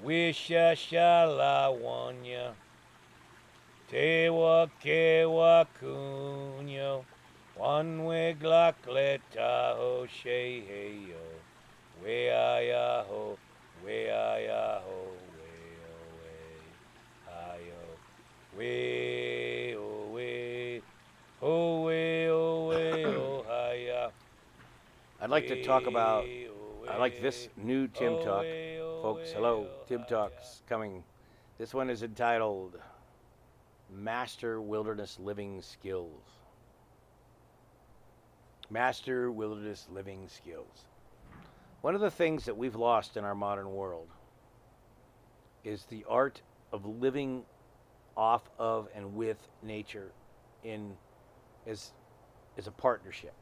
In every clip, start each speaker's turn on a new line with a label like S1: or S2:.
S1: Wisha shala wanya. Tewa kewa kunyo. One wig lakle taho she hey yo. We ya ho. We ya ho. We o we. Ayo. We o we. Ho we o we o hiya.
S2: I'd like to talk about,
S1: We o
S2: I like this
S1: we.
S2: new Tim
S1: Ho
S2: Talk.
S1: we o
S2: Folks,
S1: we
S2: hello,
S1: o
S2: Tim
S1: hiya.
S2: Talk's coming. This one is entitled Master Wilderness Living Skills. Master Wilderness Living Skills. One of the things that we've lost in our modern world is the art of living off of and with nature in as, as a partnership.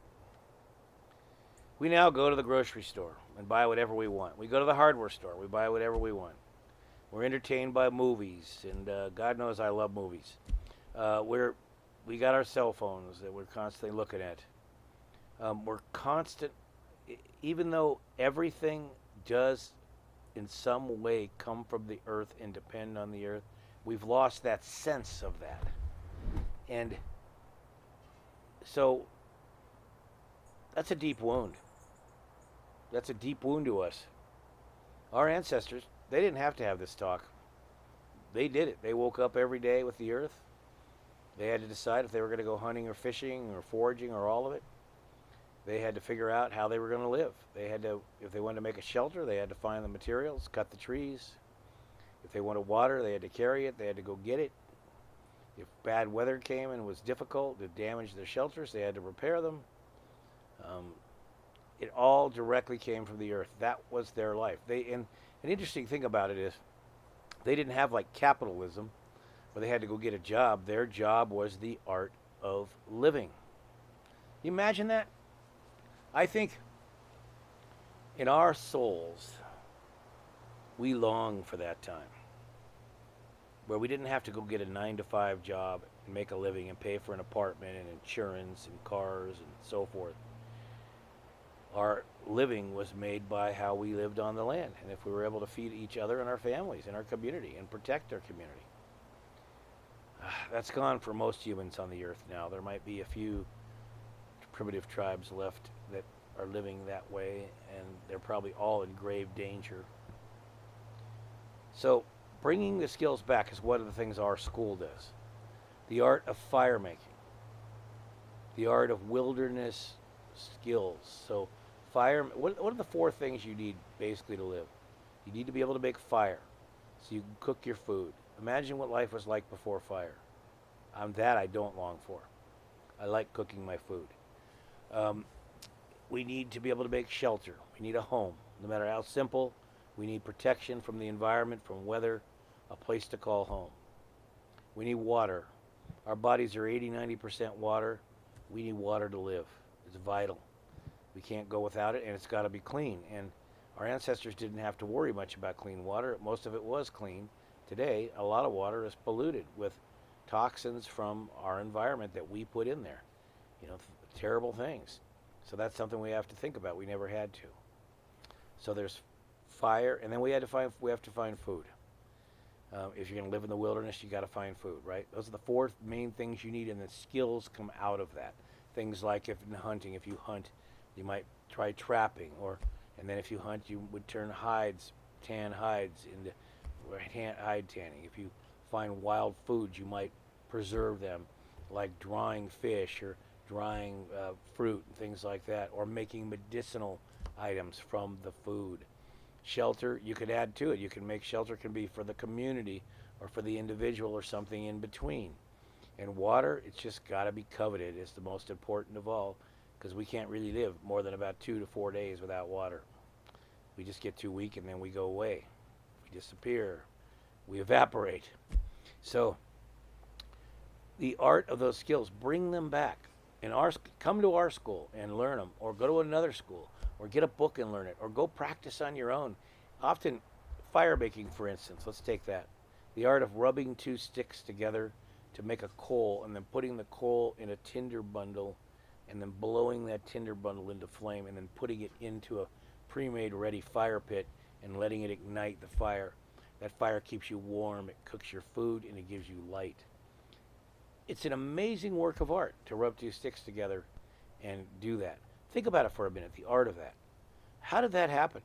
S2: We now go to the grocery store and buy whatever we want. We go to the hardware store, we buy whatever we want. We're entertained by movies, and God knows I love movies. We got our cell phones that we're constantly looking at. We're constant, even though everything does in some way come from the earth and depend on the earth, we've lost that sense of that. And so that's a deep wound. That's a deep wound to us. Our ancestors, they didn't have to have this talk. They did it. They woke up every day with the earth. They had to decide if they were going to go hunting or fishing or foraging or all of it. They had to figure out how they were going to live. They had to, if they wanted to make a shelter, they had to find the materials, cut the trees. If they wanted water, they had to carry it. They had to go get it. If bad weather came and was difficult to damage their shelters, they had to repair them. Um, it all directly came from the earth. That was their life. And an interesting thing about it is they didn't have like capitalism where they had to go get a job. Their job was the art of living. You imagine that? I think in our souls, we long for that time where we didn't have to go get a 9 to 5 job and make a living and pay for an apartment and insurance and cars and so forth. Our living was made by how we lived on the land and if we were able to feed each other and our families and our community and protect our community. That's gone for most humans on the earth now. There might be a few primitive tribes left that are living that way, and they're probably all in grave danger. So, bringing the skills back is one of the things our school does. The art of fire making, the art of wilderness skills. So, what are the 4 things you need basically to live? You need to be able to make fire so you can cook your food. Imagine what life was like before fire. That I don't long for. I like cooking my food. Um, we need to be able to make shelter. We need a home. No matter how simple, we need protection from the environment, from weather, a place to call home. We need water. Our bodies are 80-90% water. We need water to live. It's vital. We can't go without it, and it's got to be clean. And our ancestors didn't have to worry much about clean water. Most of it was clean. Today, a lot of water is polluted with toxins from our environment that we put in there. Terrible things. So that's something we have to think about. We never had to. So there's fire, and then we have to find food. If you're going to live in the wilderness, you got to find food, right? Those are the 4 main things you need, and the skills come out of that. Things like if in hunting, if you hunt, you might try trapping, and then if you hunt, you would turn tan hides into hide tanning. If you find wild foods, you might preserve them, like drying fish or drying fruit and things like that, or making medicinal items from the food. Shelter, you could add to it. You can make shelter can be for the community or for the individual or something in between. And water, it's just got to be coveted. It's the most important of all because we can't really live more than about 2 to 4 days without water. We just get too weak and then we go away. We disappear. We evaporate. So the art of those skills, bring them back. Come to our school and learn them, or go to another school, or get a book and learn it, or go practice on your own. Often, fire making, for instance, let's take that. The art of rubbing 2 sticks together to make a coal, and then putting the coal in a tinder bundle, and then blowing that tinder bundle into flame, and then putting it into a pre-made ready fire pit and letting it ignite the fire. That fire keeps you warm, it cooks your food, and it gives you light. It's an amazing work of art to rub two sticks together and do that. Think about it for a minute, the art of that. How did that happen?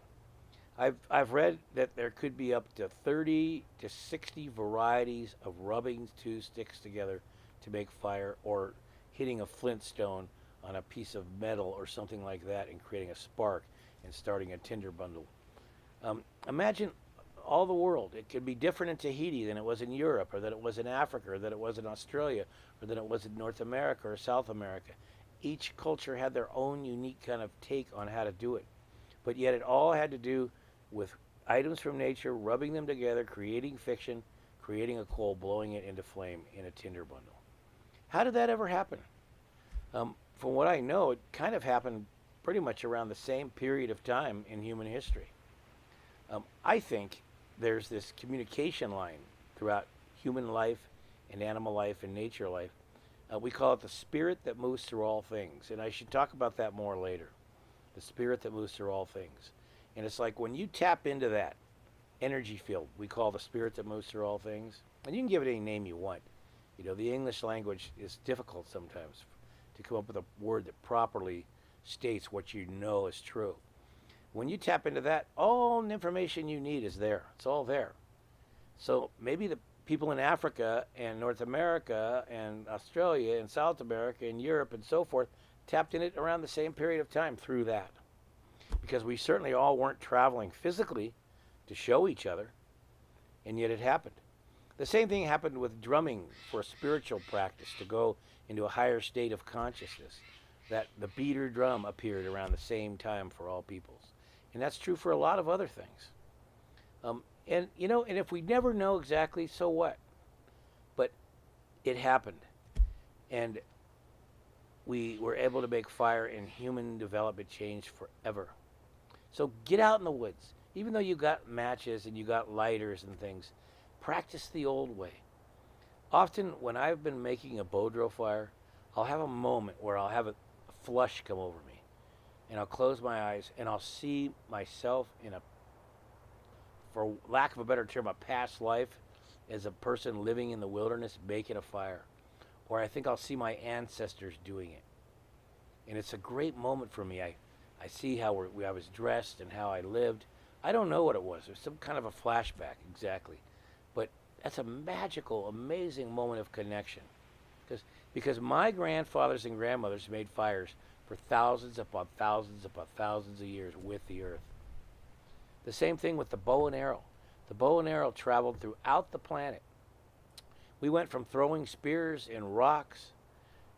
S2: I've read that there could be up to 30 to 60 varieties of rubbing two sticks together to make fire, or hitting a flintstone on a piece of metal or something like that and creating a spark and starting a tinder bundle. Imagine all the world. It could be different in Tahiti than it was in Europe, or than it was in Africa, or than it was in Australia, or than it was in North America or South America. Each culture had their own unique kind of take on how to do it. But yet it all had to do with items from nature, rubbing them together, creating fiction, creating a coal, blowing it into flame in a tinder bundle. How did that ever happen? From what I know, it kind of happened pretty much around the same period of time in human history. I think there's this communication line throughout human life and animal life and nature life. We call it the spirit that moves through all things, and I should talk about that more later. The spirit that moves through all things. And it's like when you tap into that energy field, we call the spirit that moves through all things, and you can give it any name you want. You know, the English language is difficult sometimes to come up with a word that properly states what you know is true. When you tap into that, all the information you need is there. It's all there. So maybe the people in Africa and North America and Australia and South America and Europe and so forth tapped in it around the same period of time through that. Because we certainly all weren't traveling physically to show each other, and yet it happened. The same thing happened with drumming for a spiritual practice, to go into a higher state of consciousness. That the beater drum appeared around the same time for all peoples. And that's true for a lot of other things. And if we never know exactly, so what? But it happened. And we were able to make fire, and human development changed forever. So get out in the woods. Even though you got matches and you got lighters and things, practice the old way. Often when I've been making a Bodro fire, I'll have a moment where I'll have a flush come over me. And I'll close my eyes and I'll see myself in a, for lack of a better term, a past life as a person living in the wilderness making a fire. Or I think I'll see my ancestors doing it. And it's a great moment for me. I see how I was dressed and how I lived. I don't know what it was. It was some kind of a flashback, exactly. But that's a magical, amazing moment of connection. Because my grandfathers and grandmothers made fires for thousands upon thousands upon thousands of years with the earth. The same thing with the bow and arrow. The bow and arrow traveled throughout the planet. We went from throwing spears and rocks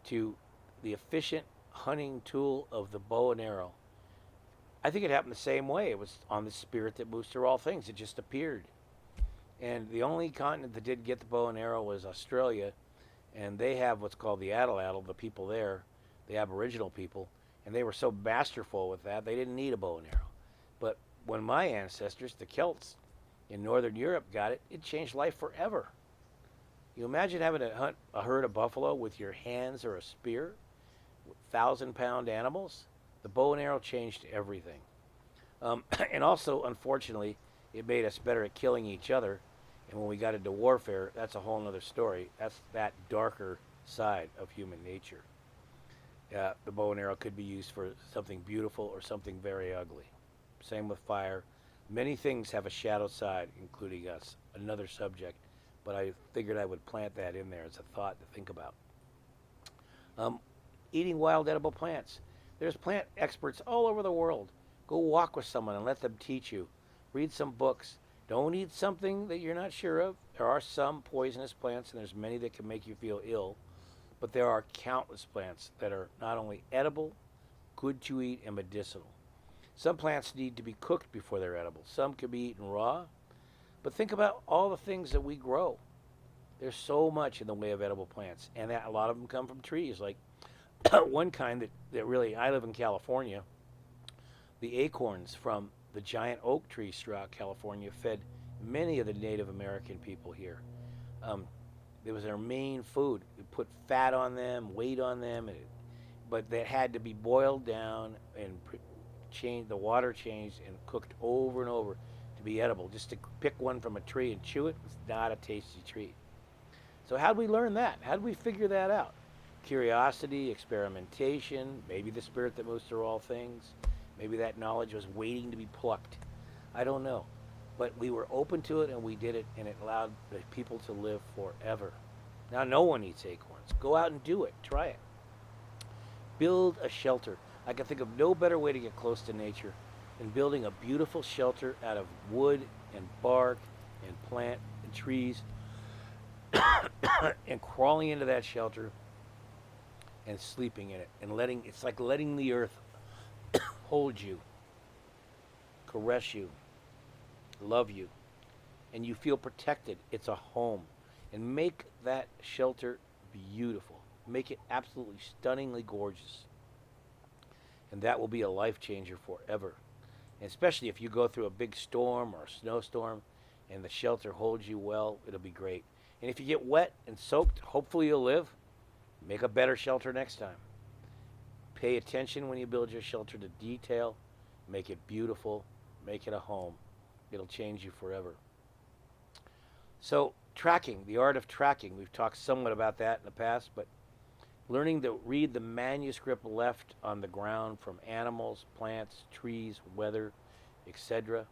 S2: to the efficient hunting tool of the bow and arrow. I think it happened the same way. It was on the spirit that moves through all things. It just appeared. And the only continent that did get the bow and arrow was Australia. And they have what's called the Atlatl, the people there, the Aboriginal people. And they were so masterful with that, they didn't need a bow and arrow. But when my ancestors, the Celts in Northern Europe, got it, it changed life forever. You imagine having to hunt a herd of buffalo with your hands or a spear, 1,000-pound animals? The bow and arrow changed everything. And also, unfortunately, it made us better at killing each other. And when we got into warfare, that's a whole other story. That's that darker side of human nature. The bow and arrow could be used for something beautiful or something very ugly. Same with fire. Many things have a shadow side, including us. Another subject. But I figured I would plant that in there as a thought to think about. Eating wild edible plants. There's plant experts all over the world. Go walk with someone and let them teach you. Read some books. Don't eat something that you're not sure of. There are some poisonous plants, and there's many that can make you feel ill. But there are countless plants that are not only edible, good to eat, and medicinal. Some plants need to be cooked before they're edible. Some can be eaten raw. But think about all the things that we grow. There's so much in the way of edible plants, and a lot of them come from trees. Like one kind that really, I live in California, the acorns from the giant oak trees throughout California fed many of the Native American people here. It was their main food. We put fat on them, weight on them, but they had to be boiled down and the water changed and cooked over and over to be edible. Just to pick one from a tree and chew it is not a tasty treat. So how'd we learn that? How'd we figure that out? Curiosity, experimentation, maybe the spirit that moves through all things. Maybe that knowledge was waiting to be plucked. I don't know. But we were open to it and we did it, and it allowed the people to live forever. Now, no one eats acorns. Go out and do it. Try it. Build a shelter. I can think of no better way to get close to nature than building a beautiful shelter out of wood and bark and plant and trees and crawling into that shelter and sleeping in it and it's like letting the earth hold you, caress you, love you, and you feel protected. It's a home. And make that shelter beautiful. Make it absolutely stunningly gorgeous. And that will be a life changer forever. And especially if you go through a big storm or a snowstorm and the shelter holds you well, it'll be great. And if you get wet and soaked, hopefully you'll live. Make a better shelter next time. Pay attention when you build your shelter to detail. Make it beautiful. Make it a home. It'll change you forever. So, tracking, the art of tracking. We've talked somewhat about that in the past, but learning to read the manuscript left on the ground from animals, plants, trees, weather, etc.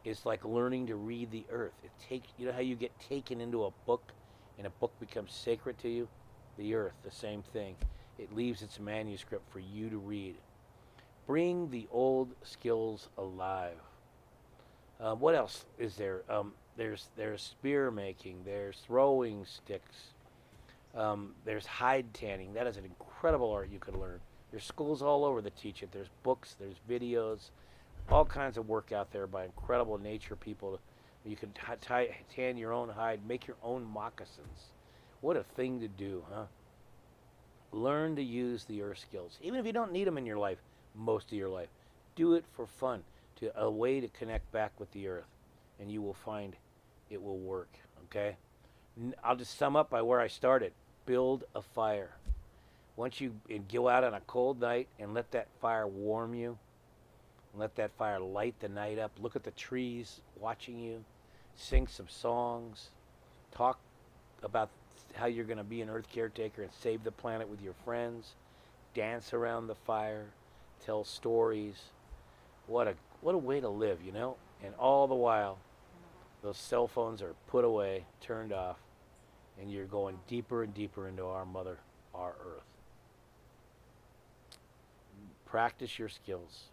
S2: is like learning to read the earth. You know how you get taken into a book and a book becomes sacred to you? The earth, the same thing. It leaves its manuscript for you to read. Bring the old skills alive. What else is there? There's spear making. There's throwing sticks. There's hide tanning. That is an incredible art you could learn. There's schools all over that teach it. There's books. There's videos. All kinds of work out there by incredible nature people. You can tan your own hide. Make your own moccasins. What a thing to do, huh? Learn to use the earth skills. Even if you don't need them in your life, most of your life. Do it for fun. A way to connect back with the earth. And you will find it will work, okay? I'll just sum up by where I started. Build a fire. Once you go out on a cold night and let that fire warm you, let that fire light the night up, look at the trees watching you, sing some songs, talk about how you're going to be an earth caretaker and save the planet with your friends, dance around the fire, tell stories. What a way to live, you know? And all the while, those cell phones are put away, turned off, and you're going deeper and deeper into our mother, our earth. Practice your skills.